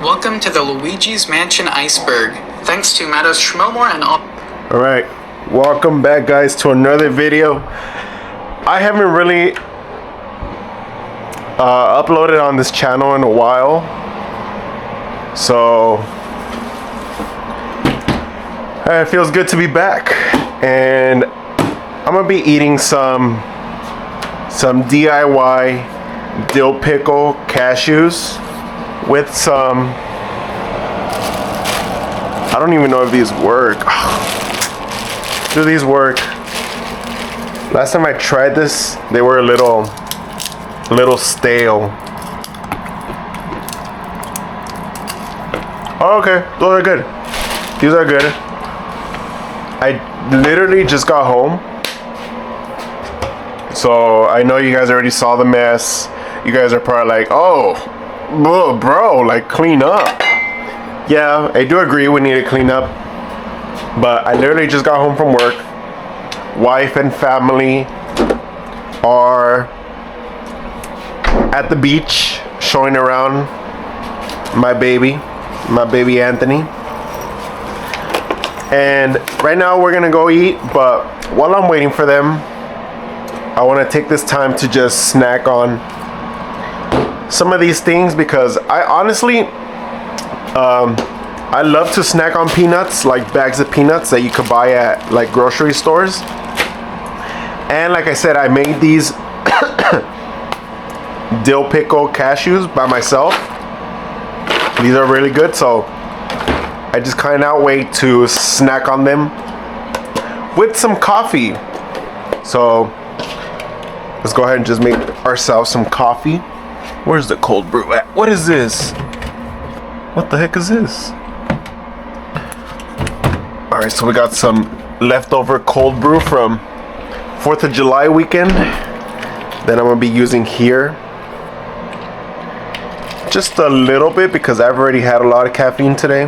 Welcome to the Luigi's Mansion Iceberg. Thanks to Matos Schmilmore and all. Alright, welcome back guys to another video. I haven't really uploaded on this channel in a while. So it feels good to be back. And I'm gonna be eating some DIY dill pickle cashews with some, I don't even know if these work. Do these work? Last time I tried this, they were a little stale. Oh, okay, those are good. These are good. I literally just got home, so I know you guys already saw the mess. You guys are probably like, oh, bro, like clean up. Yeah, I do agree we need to clean up, but I literally just got home from work. Wife and family are at the beach showing around my baby Anthony. And right now we're gonna go eat, but while I'm waiting for them, I want to take this time to just snack on some of these things, because I honestly I love to snack on peanuts, like bags of peanuts that you could buy at like grocery stores. And like I said, I made these dill pickle cashews by myself. These are really good, so I just cannot wait to snack on them with some coffee. So let's go ahead and just make ourselves some coffee. Where's the cold brew at? What is this? What the heck is this? Alright, so we got some leftover cold brew from 4th of July weekend that I'm gonna be using here. Just a little bit, because I've already had a lot of caffeine today.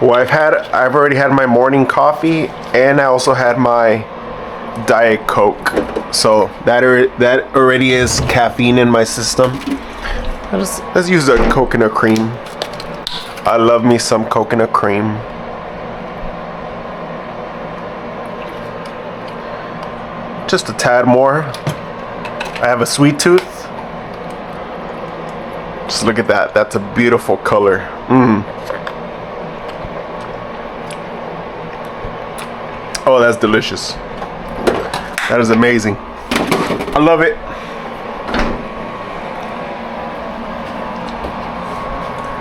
Well, I've already had my morning coffee, and I also had my Diet Coke. So that already is caffeine in my system. Let's use the coconut cream. I love me some coconut cream. Just a tad more. I have a sweet tooth. Just look at that. That's a beautiful color. Oh, that's delicious. That is amazing. I love it.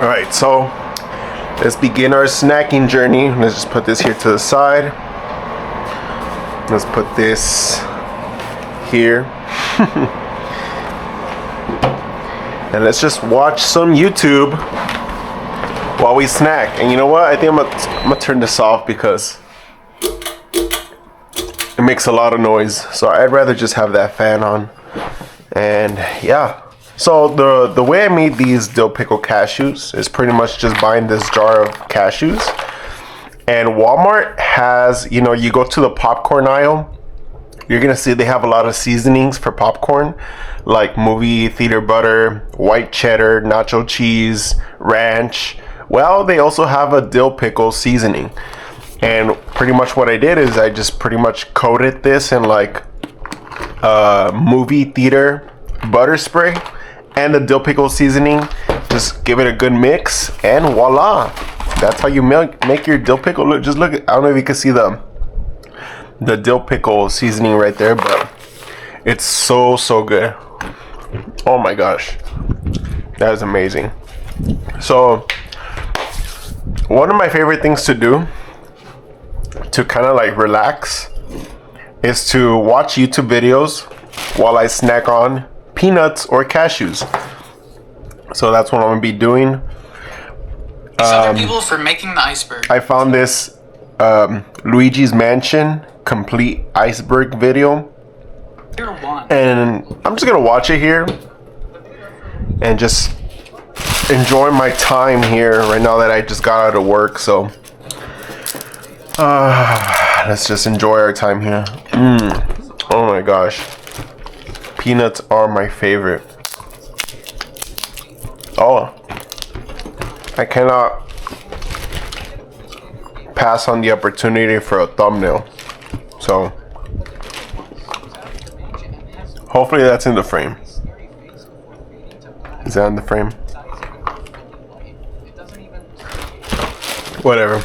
All right, so let's begin our snacking journey. Let's just put this here to the side. Let's put this here. And let's just watch some YouTube while we snack. And you know what? I think I'm gonna turn this off because it makes a lot of noise. So I'd rather just have that fan on. And yeah. So the way I made these dill pickle cashews is pretty much just buying this jar of cashews. And Walmart has, you go to the popcorn aisle, you're gonna see they have a lot of seasonings for popcorn, like movie theater butter, white cheddar, nacho cheese, ranch. Well, they also have a dill pickle seasoning. And pretty much what I did is I just pretty much coated this in like movie theater butter spray and the dill pickle seasoning. Just give it a good mix, and voila, that's how you make your dill pickle. Look, just look. I don't know if you can see the dill pickle seasoning right there, but it's so good. Oh my gosh, that is amazing. So one of my favorite things to do to kind of like relax is to watch YouTube videos while I snack on peanuts or cashews. So that's what I'm gonna be doing. Thanks other people for making the iceberg. I found this Luigi's Mansion complete iceberg video, and I'm just gonna watch it here and just enjoy my time here right now that I just got out of work. So let's just enjoy our time here. Oh my gosh, peanuts are my favorite. Oh, I cannot pass on the opportunity for a thumbnail. So hopefully that's in the frame. Is that in the frame? Whatever.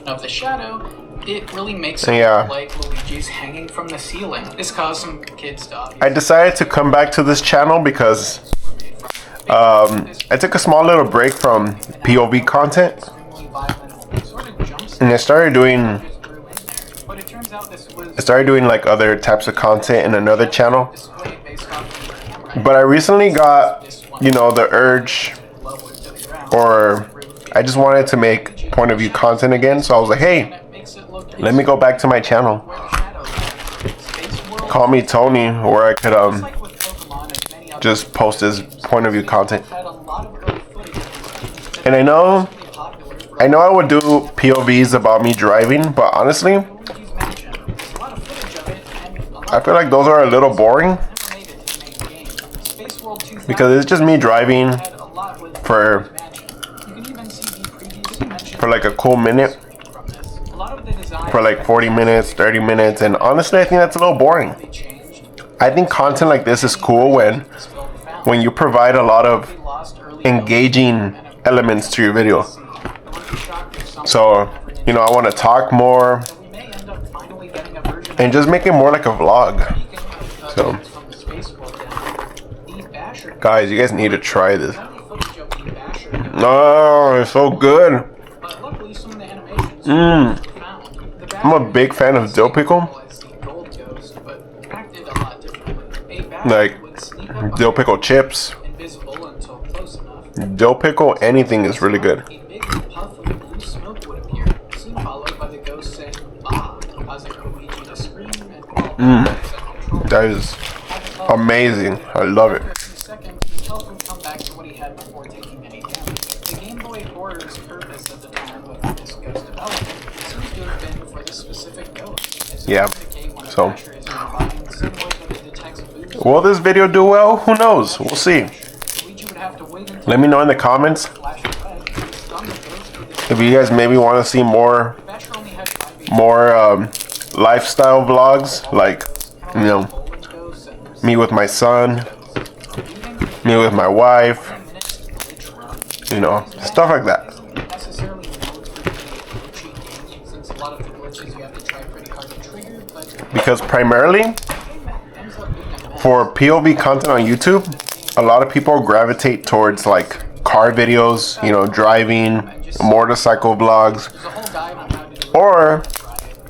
Of the shadow, it really makes it Yeah. look like Luigi's hanging from the ceiling. This caused some kids to I decided to come back to this channel because I took a small little break from POV content, and I started doing like other types of content in another channel. But I recently got, the urge, or I just wanted to make point of view content again. So I was like, hey, let me go back to my channel. Call me Tony, where I could just post this point of view content. And I know I would do POVs about me driving, but honestly, I feel like those are a little boring because it's just me driving for like a cool minute, for like 40 minutes, 30 minutes, and honestly I think that's a little boring. I think content like this is cool when you provide a lot of engaging elements to your video. So, I want to talk more and just make it more like a vlog. So, guys, you guys need to try this. Oh, it's so good. I'm a big fan of dill pickle. Like dill pickle chips. Dill pickle, anything is really good. That is amazing. I love it. Yeah. So, will this video do well? Who knows? We'll see. Let me know in the comments if you guys maybe want to see more lifestyle vlogs, like me with my son, me with my wife, stuff like that. Because primarily for POV content on YouTube, a lot of people gravitate towards like car videos, driving, motorcycle vlogs, or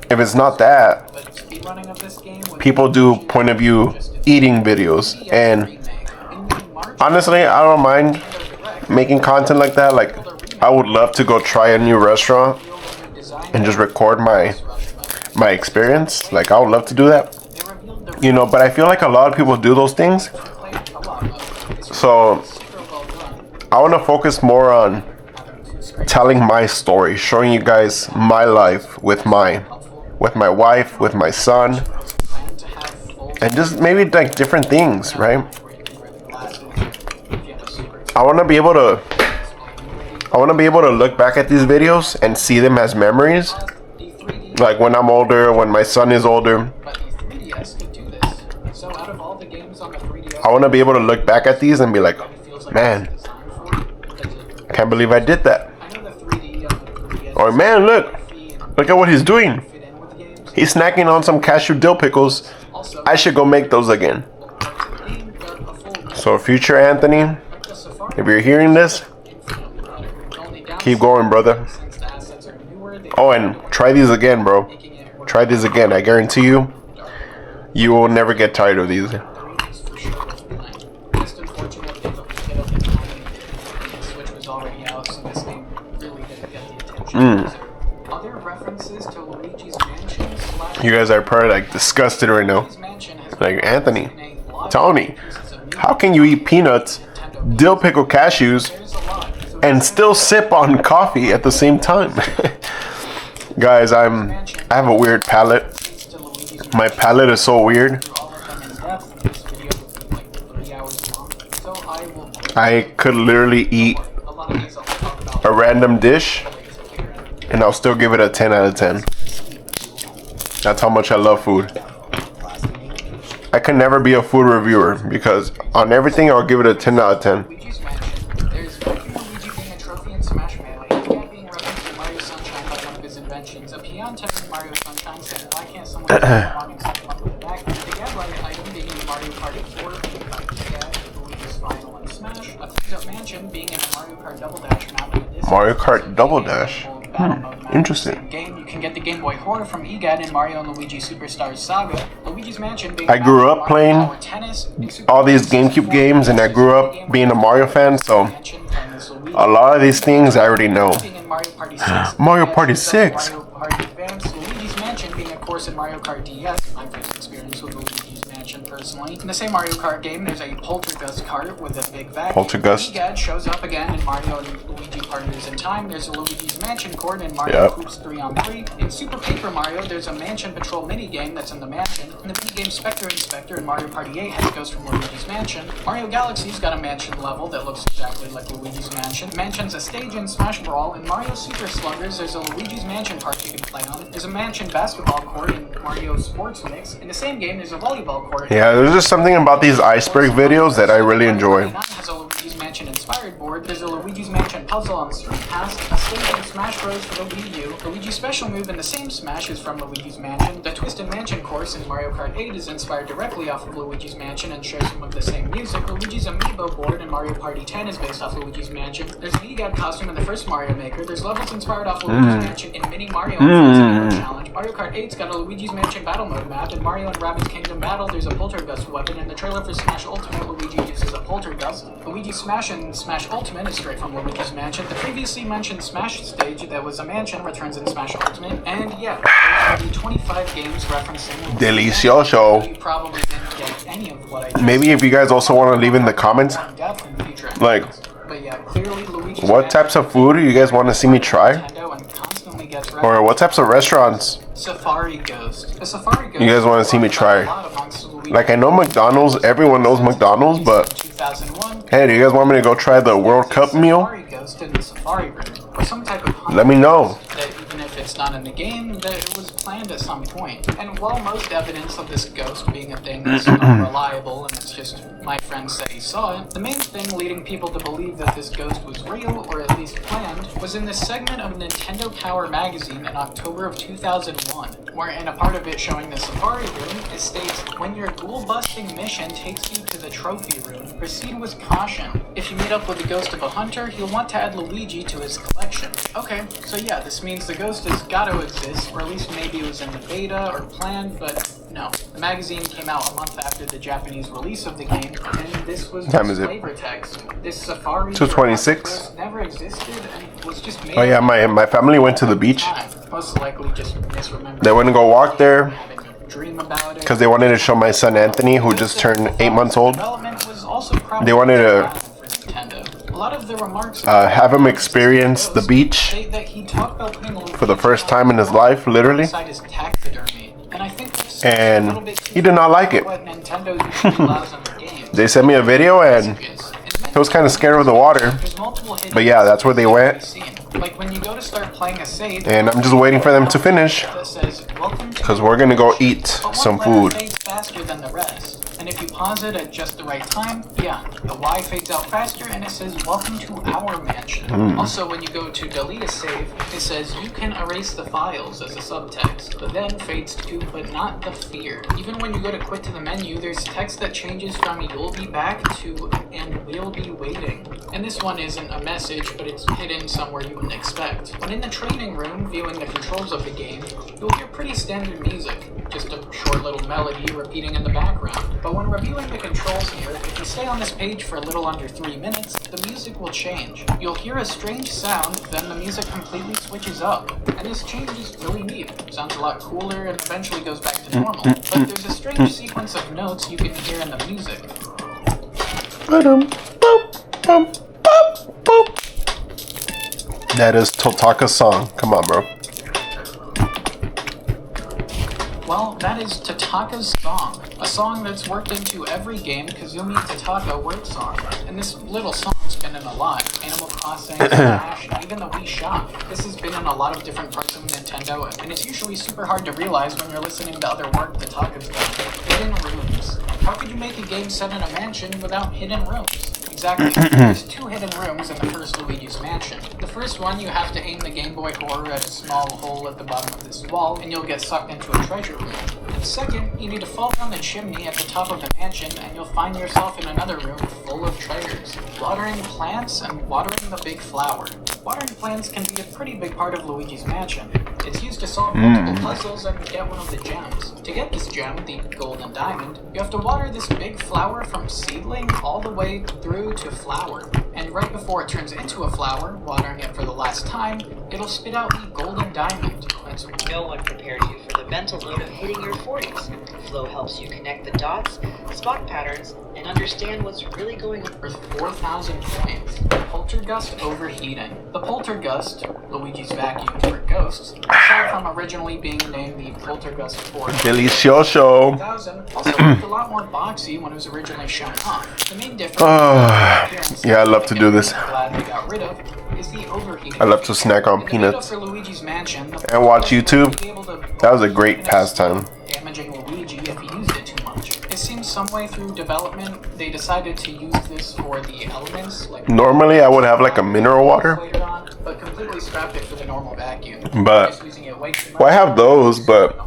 if it's not that, people do point of view eating videos. And honestly, I don't mind making content like that. Like, I would love to go try a new restaurant and just record my experience. Like, I would love to do that, but I feel like a lot of people do those things. So I want to focus more on telling my story, showing you guys my life with my wife, with my son, and just maybe like different things, right? I want to be able to look back at these videos and see them as memories. Like when I'm older, when my son is older, I want to be able to look back at these and be like, man, I can't believe I did that. Or man, look at what he's doing. He's snacking on some cashew dill pickles. I should go make those again. So future Anthony, if you're hearing this, keep going, brother. Oh, and try these again, bro. Try these again. I guarantee you, you will never get tired of these. You guys are probably like disgusted right now. Like, Anthony, Tony, how can you eat peanuts, dill pickle cashews, and still sip on coffee at the same time? Guys, I have a weird palate. My palate is so weird. I could literally eat a random dish and I'll still give it a 10 out of 10. That's how much I love food. I can never be a food reviewer because on everything I'll give it a 10 out of 10. Mario Kart Double Dash. Interesting. You can get the Game Boy Horror from EGAD in Mario and Luigi Superstars Saga. Luigi's Mansion being I grew up playing all these GameCube games and I grew up being a Mario fan, so a lot of these things I already know. Mario Party 6. Luigi's Mansion being, of course, in Mario Kart DS, my first experience with Luigi's Mansion personally. In the same Mario Kart game, there's a Poltergust cart with a big vacuum. Poltergust. EGAD shows up again in Mario and Luigi Partners in Time. There's a Luigi's Mansion court in Mario Hoops 3-on-3. In Super Paper Mario, there's a Mansion Patrol minigame that's in the mansion. In the minigame Spectre Inspector in Mario Party 8 has Ghost from Luigi's Mansion. Mario Galaxy's got a mansion level that looks exactly like Luigi's Mansion. Mansion's a stage in Smash Brawl. In Mario Super Sluggers, there's a Luigi's Mansion park you can play on. There's a Mansion basketball court in Mario Sports Mix. In the same game, there's a volleyball court. Yeah, there's just something about these iceberg videos that I really enjoy. Has a Luigi's Mansion inspired board. There's a Luigi's Mansion puzzle on Street Pass. A stage in Smash Bros. For the Wii U. Luigi's special move in the same Smash is from Luigi's Mansion. The Twisted Mansion course in Mario Kart 8 is inspired directly off of Luigi's Mansion and shares some of the same music. Luigi's Amiibo board in Mario Party 10 is based off Luigi's Mansion. There's an EGAD costume in the first Mario Maker. There's levels inspired off Luigi's Mansion in Mini Mario and Challenge. Mario Kart 8's got a Luigi's Mansion battle mode map. In Mario and Rabbids Kingdom Battle, there's a Poltergust weapon. In the trailer for Smash Ultimate, Luigi uses a Poltergust. Luigi's Smash and Smash Ultimate is straight from Luigi's Mansion. The previously mentioned Smash stage that was a mansion returns in Smash Ultimate. And yeah, there's already 25 games referencing Delicioso. You probably didn't get any of what I just Maybe if you guys also want to leave in the comments, like, but yeah, clearly Luigi's what types of food you guys want to see me try? Or what types of restaurants Safari Ghost. The Safari Ghost you guys want to see me try? Like, I know McDonald's, everyone knows McDonald's, but hey, do you guys want me to go try the World Cup meal? Let me know. That even if it's not in the game, that it was planned at some point. And while most evidence of this ghost being a thing is unreliable and it's just my friend said he saw it, the main thing leading people to believe that this ghost was real, or at least planned, was in this segment of Nintendo Power magazine in October of 2001, where in a part of it showing the Safari Room, it states, when your ghoul-busting mission takes you to the trophy room, proceed with caution. If you meet up with the ghost of a hunter, he'll want to add Luigi to his collection. Okay, so yeah, this means the ghost has got to exist, or at least maybe it was in the beta or planned, but no. The magazine came out a month after the Japanese release of the game, and this was just flavor text. This Safari 226 never existed and was just made. Oh yeah, my family went to the beach. Most likely just misremembered. They went to go walk there Dream about it. because they wanted to show my son Anthony, who just turned 8 months old. They wanted to a lot of the remarks have him experience the beach for the first time in his life, literally. And he did not like it. They sent me a video and he was kind of scared of the water. But yeah, that's where they went. And I'm just waiting for them to finish, because we're going to go eat some food. And if you pause it at just the right time, yeah, the Y fades out faster and it says, welcome to our mansion. Also, when you go to delete a save, it says, you can erase the files as a subtext, but then fades to, but not the fear. Even when you go to quit to the menu, there's text that changes from you'll be back to and we'll be waiting. And this one isn't a message, but it's hidden somewhere you wouldn't expect. When in the training room, viewing the controls of the game, you'll hear pretty standard music. Just a short little melody repeating in the background. But when reviewing the controls here, if you stay on this page for a little under 3 minutes, the music will change. You'll hear a strange sound, then the music completely switches up. And this change is really neat. Sounds a lot cooler and eventually goes back to normal. But there's a strange sequence of notes you can hear in the music. That is Totaka's song. Come on, bro. Well, that is Tataka's song, a song that's worked into every game Kazumi Tataka works on. And this little song's been in a lot. Animal Crossing, Smash, and even the Wii Shop. This has been in a lot of different parts of Nintendo, and it's usually super hard to realize when you're listening to other work Tataka's done. Hidden rooms. How could you make a game set in a mansion without hidden rooms? Exactly. There's 2 hidden rooms in the first Luigi's Mansion. The first one, you have to aim the Game Boy Horror at a small hole at the bottom of this wall, and you'll get sucked into a treasure room. The second, you need to fall down the chimney at the top of the mansion, and you'll find yourself in another room full of treasures. Watering plants and watering the big flower. Watering plants can be a pretty big part of Luigi's Mansion. It's used to solve multiple puzzles and get one of the gems. To get this gem, the golden diamond, you have to water this big flower from seedling all the way through to flower. And right before it turns into a flower, watering it for the last time, it'll spit out the golden diamond. No one prepared you for the mental load of hitting your 40s. Flow helps you connect the dots, spot patterns, and understand what's really going on. Worth 4,000 points. Poltergust overheating. The Poltergust, Luigi's vacuum for ghosts, aside from originally being named the Poltergust 4 Delicioso. 2000, also looked a lot more boxy when it was originally shown off. The main difference yeah, I love to do this. Glad they got rid of is the overheating. I love to snack on peanuts for Luigi's Mansion, and watch YouTube. That was a great pastime. Damaging Luigi if he used it too much. It seems some way through development they decided to use this for the elements. Like normally I would have like a mineral water, later on, but completely scrapped it for the normal vacuum. but Just using it way too much. well, I have those, but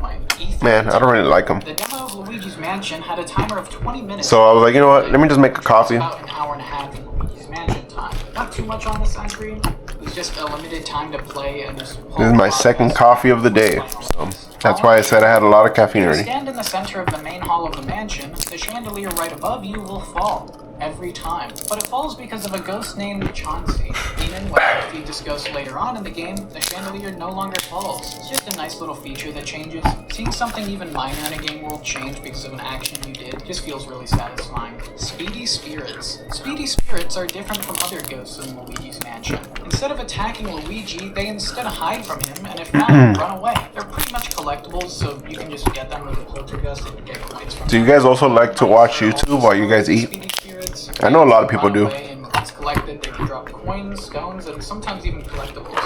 man, I don't really like them. The demo of Luigi's Mansion had a timer of 20 minutes. So I was like, you know what? Let me just make a coffee. About an hour and a half in Luigi's Mansion time. Not too much on the sun screen. It was just a limited time to play, and this This is my second coffee of the day, so that's why I said I had a lot of caffeine If you already. stand in the center of the main hall of the mansion, the chandelier right above you will fall. Every time. But it falls because of a ghost named Chauncey. Meaning, when you defeat this ghost later on in the game, the chandelier no longer falls. It's just a nice little feature that changes. Seeing something even minor in a game world change because of an action you did just feels really satisfying. Speedy Spirits. Speedy Spirits are different from other ghosts in Luigi's Mansion. Instead of attacking Luigi, they instead hide from him and if found, run away. They're pretty much collectibles, so you can just get them with a poltergust and get coins from them. Do you guys also like to watch YouTube while you guys eat? Speedy Spirits, I know a lot of people do. and it's collected, they can drop coins, stones, and sometimes even collectibles.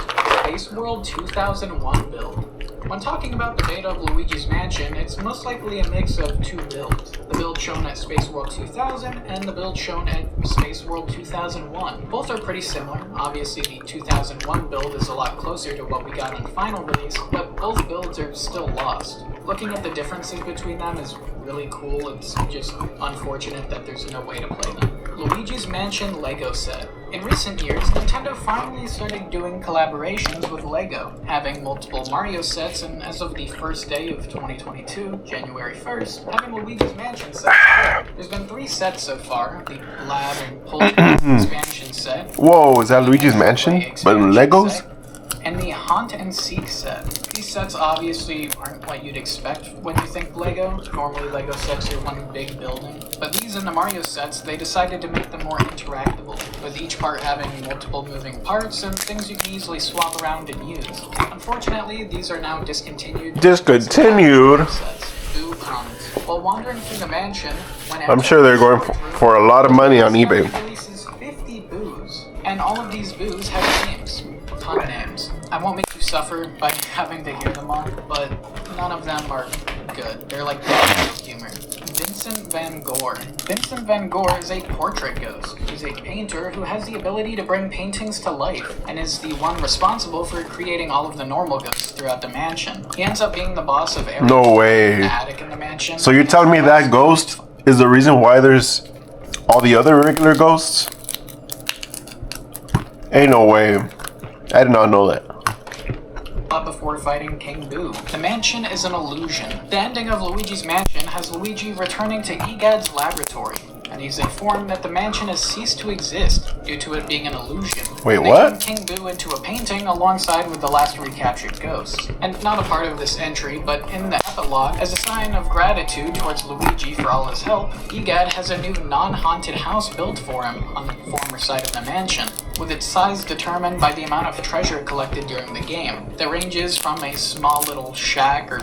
Space World 2001 build. When talking about the beta of Luigi's Mansion, it's most likely a mix of 2 builds. The build shown at Space World 2000 and the build shown at Space World 2001. Both are pretty similar. Obviously, the 2001 build is a lot closer to what we got on final release, but both builds are still lost. Looking at the differences between them is really cool. It's just unfortunate that there's no way to play them. Luigi's Mansion Lego set. In recent years, Nintendo finally started doing collaborations with Lego, having multiple Mario sets, and as of the first day of 2022, January 1st, having Luigi's Mansion sets too. There's been 3 sets so far, the Lab and Poltergeist expansion set. Whoa, is that Luigi's Mansion? But in Legos? Set, and the Haunt and Seek set. These sets obviously aren't what you'd expect when you think Lego. Normally Lego sets are one big building. But these and the Mario sets, they decided to make them more interactable, with each part having multiple moving parts and things you can easily swap around and use. Unfortunately, these are now discontinued. Discontinued? Boo comes. While wandering through the mansion, when I'm sure they're going for a lot of money on eBay. Releases 50 boos, and all of these boos have names. Ton of names. I won't make you suffer by having to hear them all, but none of them are good. They're like humor. Vincent Van Gogh. Vincent Van Gogh is a portrait ghost. He's a painter who has the ability to bring paintings to life, and is the one responsible for creating all of the normal ghosts throughout the mansion. He ends up being the boss of every No way. attic in the mansion. So you're telling me that ghost is the reason why there's all the other regular ghosts? Ain't no way. I did not know that. Before fighting King Boo. The mansion is an illusion. The ending of Luigi's Mansion has Luigi returning to Egad's laboratory, and he's informed that the mansion has ceased to exist due to it being an illusion. Wait, And they what? turn King Boo into a painting alongside with the last recaptured ghosts. And not a part of this entry, but in the epilogue, as a sign of gratitude towards Luigi for all his help, Egad has a new non-haunted house built for him on the former site of the mansion, with its size determined by the amount of treasure collected during the game. That ranges from a small little shack or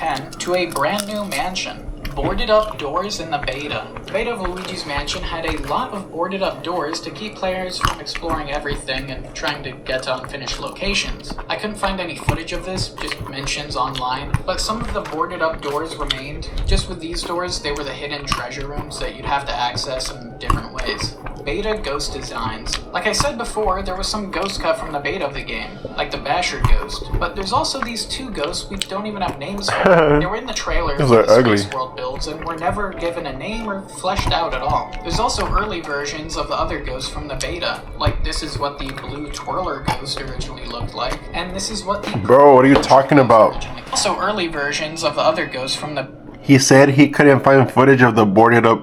2010 to a brand new mansion. Boarded up doors in the beta. The beta of Luigi's Mansion had a lot of boarded up doors to keep players from exploring everything and trying to get to unfinished locations. I couldn't find any footage of this, just mentions online, but some of the boarded up doors remained. Just with these doors, they were the hidden treasure rooms that you'd have to access in different ways. Beta ghost designs. Like I said before, there was some ghost cut from the beta of the game, like the Basher ghost, but there's also these two ghosts we don't even have names for. They were in the trailer for the ugly. Space World builds and were never given a name or fleshed out at all. There's also early versions of the other ghosts from the beta, like this is what the blue twirler ghost originally looked like, and this is what the Bro, what are you talking about? Also early versions of the other ghosts from the He said he couldn't find footage of the boarded up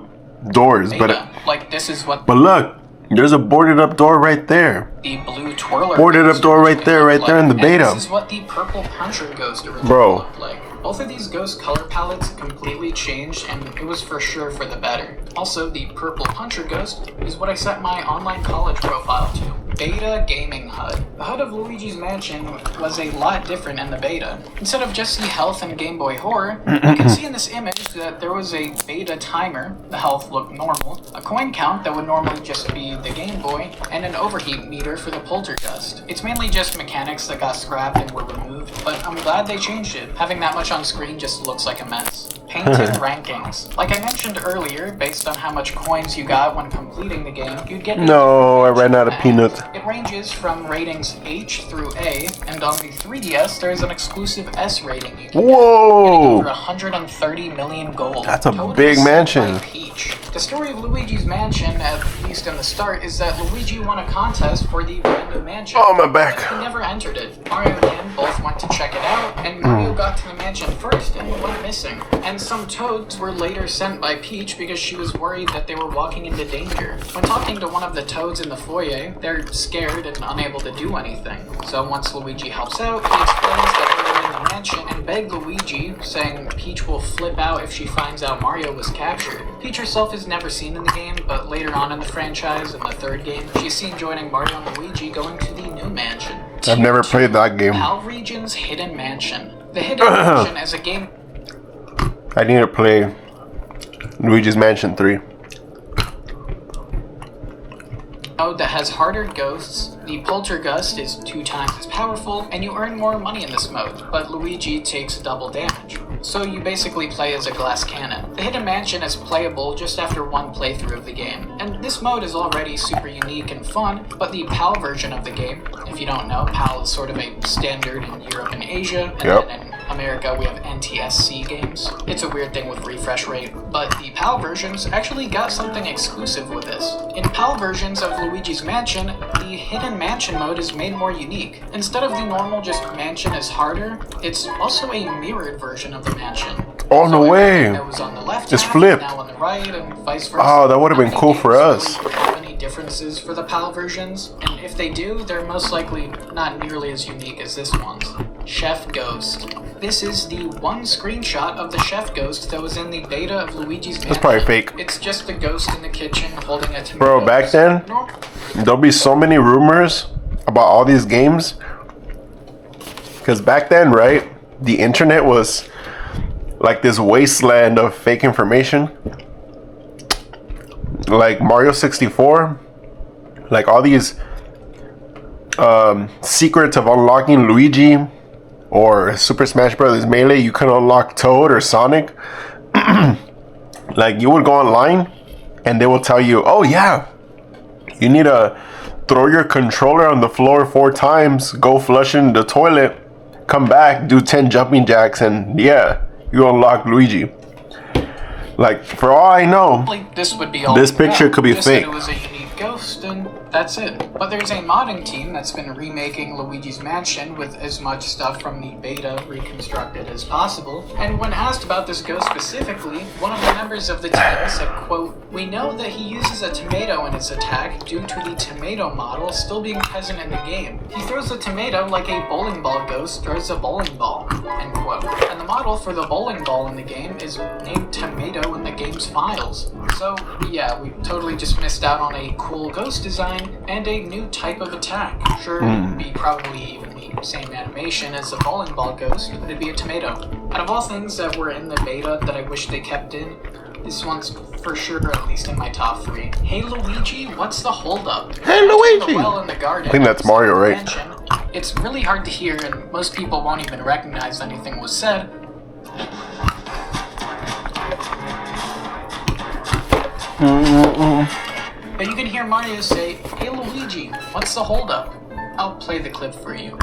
doors, beta, like this is what but look, there's a boarded up door right there. the blue twirler Boarded up ghost door right originally there, looked right there in the and beta. This is what the purple puncher ghost originally Bro. looked like. Both of these ghost color palettes completely changed, and it was for sure for the better. Also, the purple puncher ghost is what I set my online college profile to. Beta Gaming HUD. The HUD of Luigi's Mansion was a lot different in the beta. Instead of just the health and Game Boy Horror, you can see in this image that there was a beta timer, the health looked normal, a coin count that would normally just be the Game Boy, and an overheat meter for the poltergust. It's mainly just mechanics that got scrapped and were removed, but I'm glad they changed it. Having that much on screen just looks like a mess. Painted rankings. Like I mentioned earlier, based on how much coins you got when completing the game, you'd get No, I ran out of peanuts. It ranges from ratings H through A, and on the 3DS there is an exclusive S rating. You can Whoa! over 130 million gold. That's a Totally big sent mansion. by Peach. The story of Luigi's Mansion, at least in the start, is that Luigi won a contest for the brand new mansion. Oh, my back. But he never entered it. Mario and him both went to check it out, and Mario got to the mansion first and went missing. And some toads were later sent by Peach because she was worried that they were walking into danger. When talking to one of the toads in the foyer, they're scared and unable to do anything. So once Luigi helps out, he explains that they were in the mansion and begged Luigi, saying Peach will flip out if she finds out Mario was captured. Peach herself is never seen in the game, but later on in the franchise, in the third game, she's seen joining Mario and Luigi going to the new mansion. I've never played that game. PAL Region's Hidden Mansion. The Hidden Mansion is a game I need to play Luigi's Mansion 3. mode that has harder ghosts. The poltergust is 2 times as powerful, and you earn more money in this mode, but Luigi takes double damage. So you basically play as a glass cannon. The Hidden Mansion is playable just after one playthrough of the game, and this mode is already super unique and fun, but the PAL version of the game, if you don't know, PAL is sort of a standard in Europe and Asia, and Yep. then in America we have NTSC games. It's a weird thing with refresh rate, but the PAL versions actually got something exclusive with this. In PAL versions of Luigi's Mansion, the Hidden Mansion mode is made more unique. Instead of the normal just mansion is harder, it's also a mirrored version of the mansion. Oh, no So way. everything that was on the left It's half, flipped. now on the right, and vice versa. Oh, that would have been How cool many for games us. really have any differences for the PAL versions? And if they do, they're most likely not nearly as unique as this one's. Chef Ghost. This is the one screenshot of the Chef Ghost that was in the beta of Luigi's Mansion. That's probably fake. It's just the ghost in the kitchen holding a tomato. Bro, back then, there'll be so many rumors about all these games. Because back then, right, the internet was like this wasteland of fake information. Like Mario 64, like all these secrets of unlocking Luigi or Super Smash Bros. Melee, you can unlock Toad or Sonic. Like you would go online and they will tell you, oh yeah, you need to throw your controller on the floor 4 times, go flush in the toilet, come back, do 10 jumping jacks, and yeah, you unlock Luigi. Like, for all I know, this would be all this we picture got. could be Just that fake. It was a unique ghost, and that's it. But there's a modding team that's been remaking Luigi's Mansion with as much stuff from the beta reconstructed as possible. And when asked about this ghost specifically, one of the members of the team said, quote, "We know that he uses a tomato in his attack due to the tomato model still being present in the game. He throws a tomato like a bowling ball ghost throws a bowling ball, end quote. And the model for the bowling ball in the game is named Tomato in the game's files. So, yeah, we totally just missed out on a cool ghost design and a new type of attack. Sure, it'd be probably even the same animation as the bowling ball ghost, but it'd be a tomato. Out of all things that were in the beta that I wish they kept in, this one's for sure at least in my top 3. Hey Luigi, what's the holdup? Hey Luigi! The well in the garden. I think that's Mario, right? Mansion. It's really hard to hear, and most people won't even recognize anything was said. But you can hear Mario say, "Hey Luigi, what's the holdup?" I'll play the clip for you.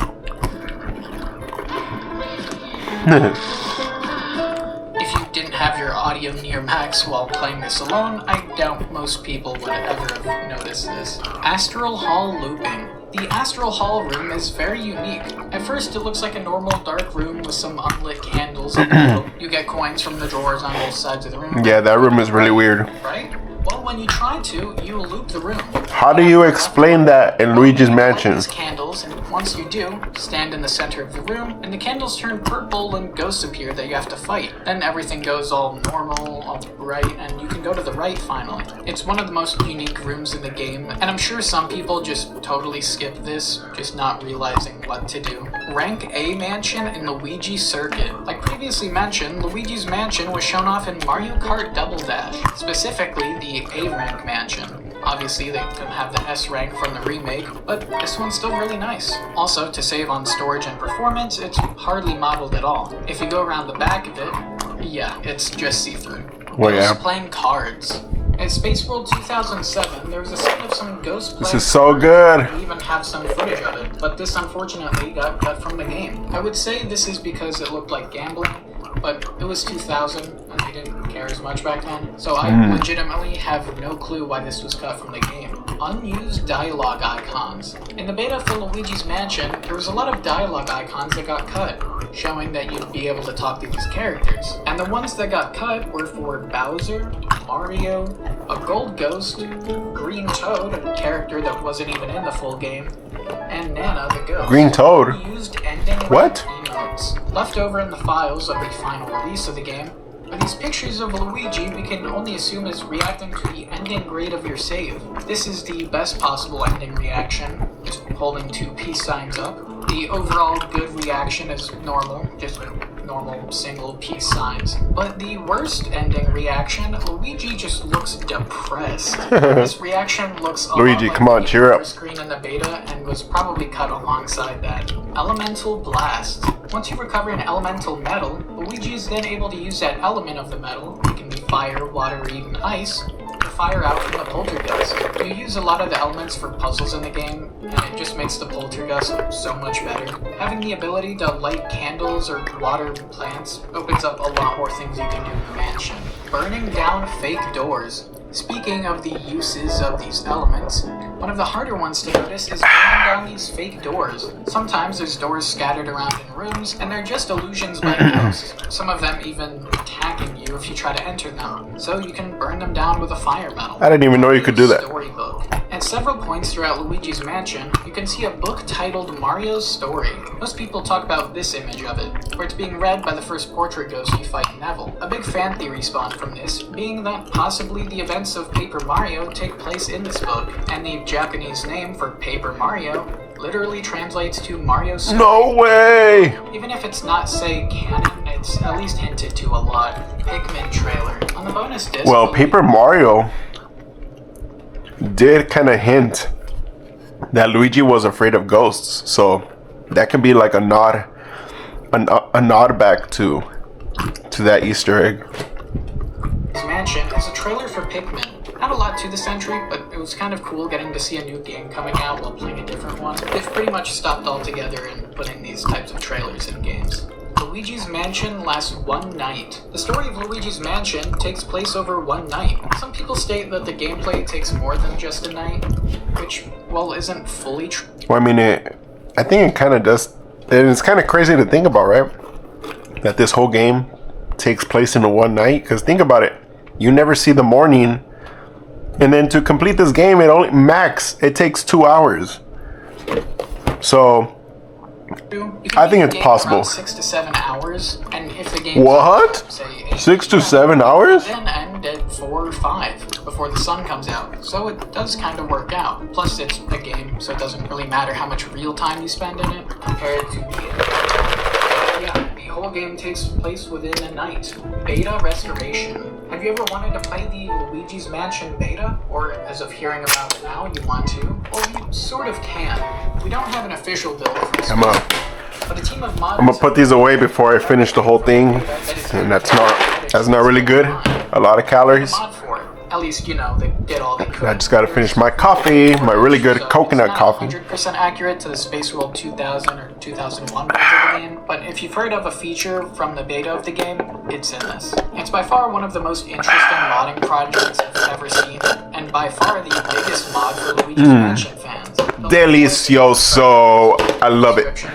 If you didn't have your audio near max while playing this alone, I doubt most people would ever have noticed this. Astral Hall looping. The Astral Hall room is very unique. At first it looks like a normal dark room with some unlit candles in the middle. You get coins from the drawers on both sides of the room. Yeah, that room is really weird. Right? Well, when you try to, you loop the room. How do you explain that in Luigi's Mansion? Light these candles, and once you do, stand in the center of the room, and the candles turn purple and ghosts appear that you have to fight. Then everything goes all normal, all bright, and you can go to the right finally. It's one of the most unique rooms in the game, and I'm sure some people just totally skip this, just not realizing what to do. Rank A Mansion in Luigi Circuit. Like previously mentioned, Luigi's Mansion was shown off in Mario Kart Double Dash, specifically the A rank mansion. Obviously, they couldn't have the S rank from the remake, but this one's still really nice. Also, to save on storage and performance, it's hardly modeled at all. If you go around the back of it, yeah, it's just see-through. Well, yeah. Ghosts playing cards. In Space World 2007, there was a scene of some ghosts playing This is so good. We even have some footage of it, but this unfortunately got cut from the game. I would say this is because it looked like gambling, but it was 2000 and they didn't care as much back then, so I legitimately have no clue why this was cut from the game. Unused dialogue icons. In the beta for Luigi's Mansion, there was a lot of dialogue icons that got cut, showing that you'd be able to talk to these characters. And the ones that got cut were for Bowser, Mario, a gold ghost, Green Toad, a character that wasn't even in the full game, and Nana the ghost. Green Toad? Used ending What? notes. Left over in the files of the final release of the game are these pictures of Luigi we can only assume is reacting to the ending grade of your save. This is the best possible ending reaction, just holding 2 peace signs up. The overall good reaction is normal, just normal single peace signs. But the worst ending reaction, Luigi just looks depressed. This reaction looks a Luigi, lot like come on, the cheer up. screen in the beta and was probably cut alongside that. Elemental Blast. Once you recover an elemental metal, Luigi is then able to use that element of the metal, it can be fire, water, or even ice, to fire out from the poltergust. You use a lot of the elements for puzzles in the game, and it just makes the poltergust so much better. Having the ability to light candles or water plants opens up a lot more things you can do in the mansion. Burning down fake doors. Speaking of the uses of these elements, one of the harder ones to notice is burning down these fake doors. Sometimes there's doors scattered around in rooms, and they're just illusions by ghosts. Some of them even attacking you if you try to enter them. So you can burn them down with a fire metal. I didn't even know you could do that. Storybook. At several points throughout Luigi's Mansion, you can see a book titled Mario's Story. Most people talk about this image of it, where it's being read by the first portrait ghost you fight, Neville. A big fan theory spawned from this, being that possibly the events of Paper Mario take place in this book, and the Japanese name for Paper Mario literally translates to Mario's Story. No way! Even if it's not, say, canon, it's at least hinted to a lot. Pikmin trailer. On the bonus disc... Well, Paper Mario did kind of hint that Luigi was afraid of ghosts, so that could be like a nod back to that Easter egg. Mansion is a trailer for Pikmin. Not a lot to this entry, but it was kind of cool getting to see a new game coming out while playing a different one. They've pretty much stopped altogether in putting these types of trailers in games. Luigi's Mansion lasts one night. The story of Luigi's Mansion takes place over one night. Some people state that the gameplay takes more than just a night, which, well, isn't fully true. Well, I mean, I think it kind of does. And it's kind of crazy to think about, right? That this whole game takes place in one night. Because think about it. You never see the morning. And then to complete this game, it takes 2 hours. So I think it's possible. 6 to 7 hours, and if the game What? say 6 to 7 hours? then end at 4 or 5 before the sun comes out. So it does kind of work out. Plus, it's a game, so it doesn't really matter how much real time you spend in it compared to yeah, the whole game takes place within a night. Beta restoration. Have you ever wanted to play the Luigi's Mansion beta? Or as of hearing about it now, you want to? Well, you sort of can. We don't have an official build for this, Come on. but a team of modders... I'm gonna put these away before I finish the whole thing. And that's not really good. A lot of calories. mod for it. At least, you know, they get all they could. I just gotta finish my coffee, my really good coconut coffee. It's not 100% accurate to the Space World 2000 or 2001 version of the game, but if you've heard of a feature from the beta of the game, it's in this. It's by far one of the most interesting modding projects I've ever seen, and by far the biggest mod for Luigi's Mansion fans. Delicioso. I love it.